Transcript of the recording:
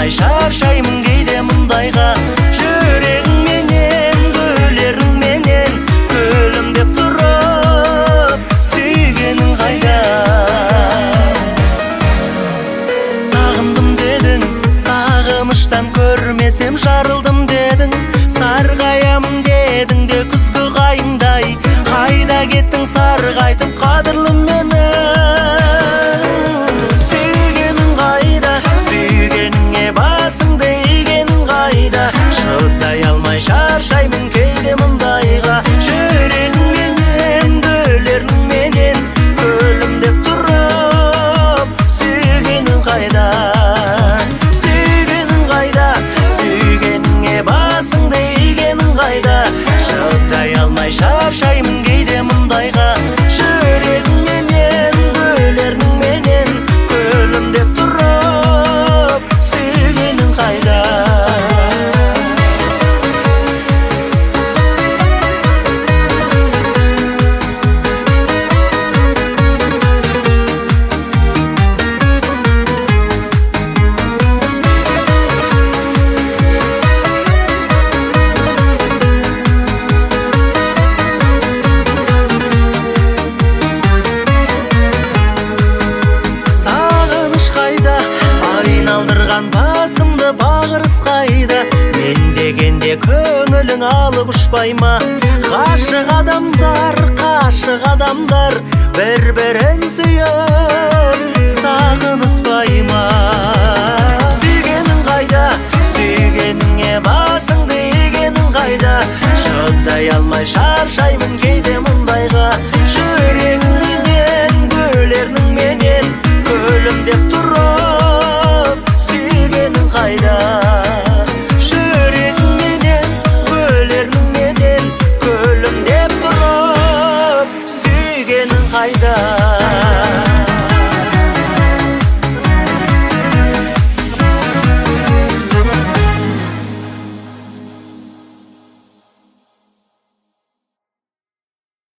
алмай шаршаймын кейде мұндайға. Жүрегіңменен, гүлеріңменен күлімдеп тұрып, сүйгенің қайда? Сағындым дедің, сағыныштан көрмесем жарылдым дедің. Сарғаямын дедің де күзгі қайыңдай, қайда кеттің сарғайтып қадірлім мені? Сүйгенің қайда, сүйгеніңе басыңды игенің қайда? Шыдай алмай шаршаймын кейде мұндайға. Жүрегіңменен, гүлеріңменен күлімдеп тұрып, сүйгенің қайда? Сүйгенің қайда, сүйгеніңе басыңды игенің қайда? Шыдай алмай шаршаймын кейде мұндайға. Жүрегіңменен, гүлеріңменен күлімдеп тұрып, сүйгенің қайда? Басымды бағырыс қайда? Мен дегенде көңілің алып ұшпай ма? Қашық адамдар бір-бірін сүйіп сағыныспай ма? Сүйгенің қайда, сүйгеніңе басыңды игенің қайда? Шыдай алмай шаршаймын кейде мұндайға. Жүрегіңменен, гүлеріңменен күлімдеп тұрып, сүйгенің қайда? Жүрегіңменен, гүлеріңменен күлімдеп тұрып, сүйгенің қайда?